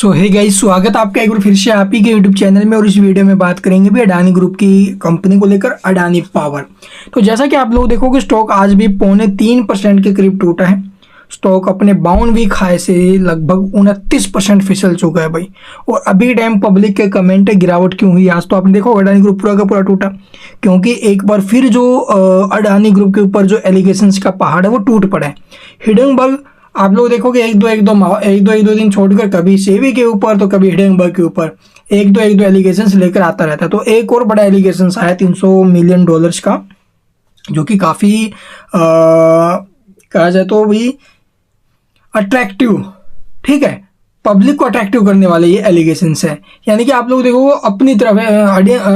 सो hey guys, स्वागत है आपका एक बार फिर से आप ही के यूट्यूब चैनल में। और इस वीडियो में बात करेंगे भी अडानी ग्रुप की कंपनी को लेकर, अडानी पावर। तो जैसा कि आप लोग देखोगे, स्टॉक आज भी 0.3% के करीब टूटा है। स्टॉक अपने 52 वीक हाई से लगभग 29% फिसल चुका है भाई। और अभी टाइम पब्लिक के कमेंट है गिरावट क्यों हुई। आज तो आपने देखो अडानी ग्रुप पूरा का पूरा टूटा, क्योंकि एक बार फिर जो अडानी ग्रुप के ऊपर जो एलिगेशंस का पहाड़ है वो टूट पड़ा है। हिडनबर्ग आप लोग देखोगे एक दो दिन छोड़कर कभी सेबी के ऊपर तो कभी हिडनबर्ग के ऊपर एक दो एलिगेशंस लेकर आता रहता है। तो एक और बड़ा एलिगेशंस आया $300 मिलियन का, जो कि काफ़ी कहा जाए तो भी अट्रैक्टिव, ठीक है, पब्लिक को अट्रैक्टिव करने वाले ये एलिगेशंस है। यानी कि आप लोग देखो अपनी तरफ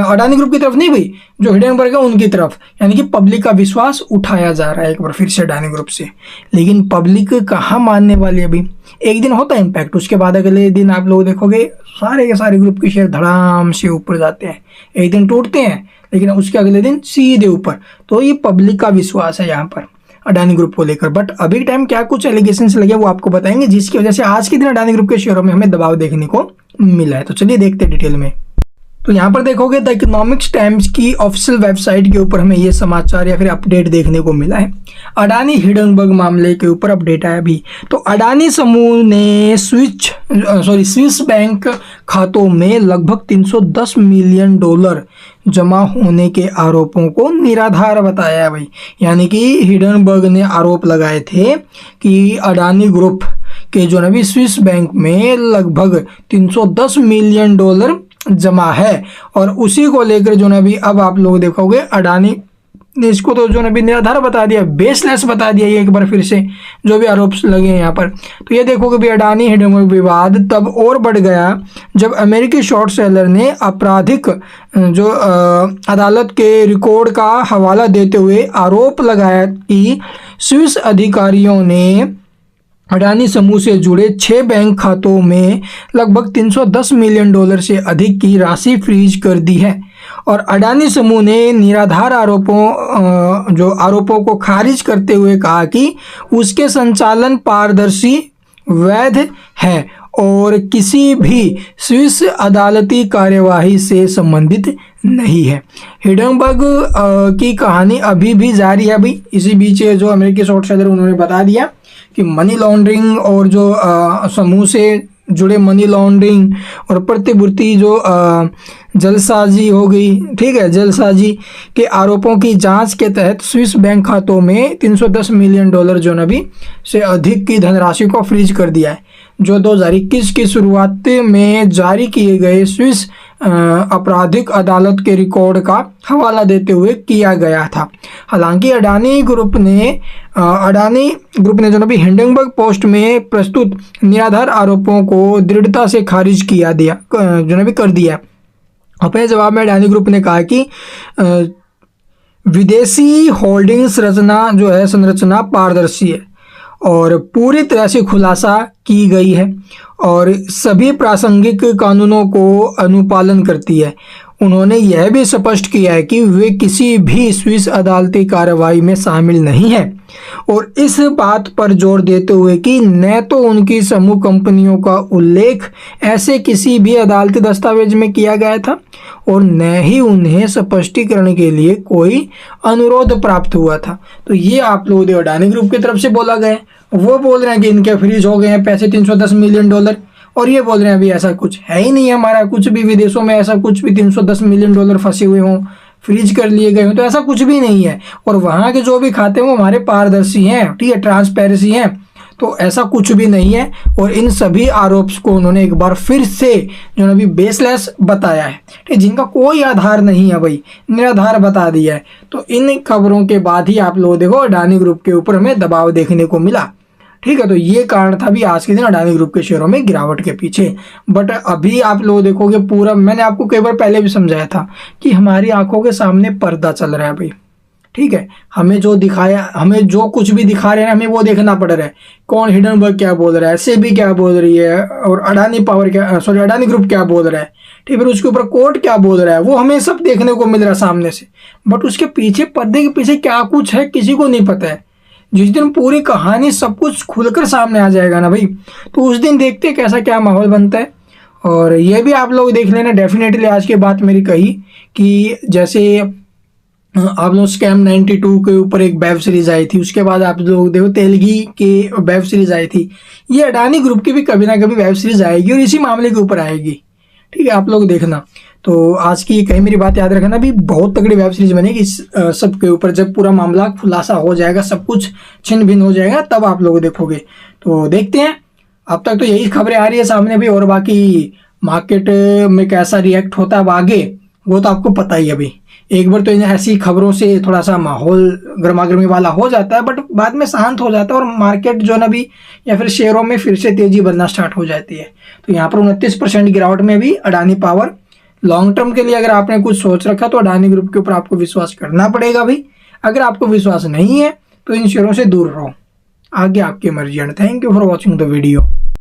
अडानी ग्रुप की तरफ नहीं भाई, जो हिडनबर्ग है उनकी तरफ, यानी कि पब्लिक का विश्वास उठाया जा रहा है एक बार फिर से अडानी ग्रुप से। लेकिन पब्लिक कहाँ मानने वाली है अभी। एक दिन होता है इम्पैक्ट, उसके बाद अगले दिन आप लोग देखोगे सारे के सारे ग्रुप के शेयर धड़ाम से ऊपर जाते हैं। एक दिन टूटते हैं लेकिन उसके अगले दिन सीधे ऊपर। तो ये पब्लिक का विश्वास है यहाँ पर अडानी ग्रुप को लेकर। बट अभी टाइम क्या कुछ एलिगेशंस लगे वो आपको बताएंगे, जिसकी वजह से आज के दिन अडानी ग्रुप के शेयरों में हमें दबाव देखने को मिला है। तो चलिए देखते हैं डिटेल में। तो यहाँ पर देखोगे द इकोनॉमिक्स टाइम्स की ऑफिशियल वेबसाइट के ऊपर हमें ये समाचार या फिर अपडेट देखने को मिला है। अडानी हिडनबर्ग मामले के ऊपर अपडेट आया अभी। तो अडानी समूह ने स्विस बैंक खातों में लगभग $310 मिलियन जमा होने के आरोपों को निराधार बताया है भाई। यानी कि हिडनबर्ग ने आरोप लगाए थे कि अडानी ग्रुप के जो नवी स्विस बैंक में लगभग $310 मिलियन जमा है। और उसी को लेकर जो ना भी अब आप लोग देखोगे अडानी ने इसको तो जो ना भी निराधार बता दिया, बेसलेस बता दिया ये एक बार फिर से, जो भी आरोप लगे हैं यहाँ पर। तो ये देखोगे भी अडानी हिडनबर्ग विवाद तब और बढ़ गया जब अमेरिकी शॉर्ट सेलर ने आपराधिक जो अदालत के रिकॉर्ड का हवाला देते हुए आरोप लगाया कि स्विस अधिकारियों ने अडानी समूह से जुड़े 6 बैंक खातों में लगभग $310 मिलियन से अधिक की राशि फ्रीज कर दी है। और अडानी समूह ने निराधार आरोपों को खारिज करते हुए कहा कि उसके संचालन पारदर्शी, वैध है और किसी भी स्विस अदालती कार्यवाही से संबंधित नहीं है। हिडनबर्ग की कहानी अभी भी जारी है भाई। इसी बीच जो अमेरिकी शॉर्ट सेलर उन्होंने बता दिया कि मनी लॉन्ड्रिंग और जो समूह से जुड़े मनी लॉन्ड्रिंग और प्रतिभूति जो जलसाजी हो गई, ठीक है, जलसाजी के आरोपों की जांच के तहत स्विस बैंक खातों में $310 मिलियन जो नबी से अधिक की धनराशि को फ्रीज कर दिया है, जो 2021 की शुरुआत में जारी किए गए स्विस आपराधिक अदालत के रिकॉर्ड का हवाला देते हुए किया गया था। हालांकि अडानी ग्रुप ने जो नबी हिडनबर्ग पोस्ट में प्रस्तुत निराधार आरोपों को दृढ़ता से खारिज कर दिया। अपने जवाब में अडानी ग्रुप ने कहा कि विदेशी होल्डिंग संरचना पारदर्शी है और पूरी तरह से खुलासा की गई है और सभी प्रासंगिक कानूनों को अनुपालन करती है। उन्होंने यह भी स्पष्ट किया है कि वे किसी भी स्विस अदालती कार्रवाई में शामिल नहीं है और इस बात पर जोर देते हुए कि न तो उनकी समूह कंपनियों का उल्लेख ऐसे किसी भी अदालती दस्तावेज में किया गया था और न ही उन्हें स्पष्टीकरण के लिए कोई अनुरोध प्राप्त हुआ था। तो ये आप लोग अडानी ग्रुप की तरफ से बोला गया। वो बोल रहे हैं कि इनके फ्रीज हो गए हैं पैसे $310 मिलियन और ये बोल रहे हैं अभी ऐसा कुछ है ही नहीं है हमारा, कुछ भी विदेशों में ऐसा कुछ भी $310 मिलियन फंसे हुए हों, फ्रीज कर लिए गए हों, तो ऐसा कुछ भी नहीं है। और वहाँ के जो भी खाते हैं वो हमारे पारदर्शी हैं, ठीक है, ट्रांसपेरेंसी हैं, तो ऐसा कुछ भी नहीं है। और इन सभी आरोप को उन्होंने एक बार फिर से जो अभी बेसलेस बताया है, ठीक, जिनका कोई आधार नहीं है भाई, निराधार बता दिया है। तो इन खबरों के बाद ही आप लोग देखो अडानी ग्रुप के ऊपर हमें दबाव देखने को मिला, ठीक है। तो ये कारण था भी आज के दिन अडानी ग्रुप के शेयरों में गिरावट के पीछे। बट अभी आप लोग देखोगे पूरा, मैंने आपको कई बार पहले भी समझाया था कि हमारी आंखों के सामने पर्दा चल रहा है भाई, ठीक है। हमें जो कुछ भी दिखा रहे हैं हमें वो देखना पड़ रहा है। कौन हिडनबर्ग क्या बोल रहा है, सेबी क्या बोल रही है और अडानी ग्रुप क्या बोल रहा है, ठीक है, फिर उसके ऊपर कोर्ट क्या बोल रहा है, वो हमें सब देखने को मिल रहा है सामने से। बट उसके पीछे, पर्दे के पीछे क्या कुछ है किसी को नहीं पता है। जिस दिन पूरी कहानी सब कुछ खुलकर सामने आ जाएगा ना भाई, तो उस दिन देखते कैसा क्या माहौल बनता है। और ये भी आप लोग देख लेना डेफिनेटली, आज की बात मेरी कही कि जैसे आप लोग स्कैम 92 के ऊपर एक वेब सीरीज आई थी, उसके बाद आप लोग देखो तेलगी की वेब सीरीज आई थी, ये अडानी ग्रुप की भी कभी ना कभी वेब सीरीज आएगी और इसी मामले के ऊपर आएगी। ठीक है, आप लोग देखना। तो आज की कहीं मेरी बात याद रखना, भी बहुत तगड़ी वेब सीरीज बनेगी इस सब के ऊपर। जब पूरा मामला खुलासा हो जाएगा, सब कुछ छिन्न भिन्न हो जाएगा, तब आप लोग देखोगे। तो देखते हैं, अब तक तो यही खबरें आ रही है सामने भी, और बाकी मार्केट में कैसा रिएक्ट होता है अब आगे वो तो आपको पता ही है। अभी एक बार तो इन ऐसी खबरों से थोड़ा सा माहौल गर्मा गर्मी वाला हो जाता है, बट बाद में शांत हो जाता है और मार्केट जो ना भी या फिर शेयरों में फिर से तेजी बनना स्टार्ट हो जाती है। तो यहाँ पर 29% गिरावट में भी अडानी पावर। लॉन्ग टर्म के लिए अगर आपने कुछ सोच रखा तो अडानी ग्रुप के ऊपर आपको विश्वास करना पड़ेगा भाई। अगर आपको विश्वास नहीं है तो इन शेयरों से दूर रहो। आगे आपकी मर्जी। And thank you for watching the video.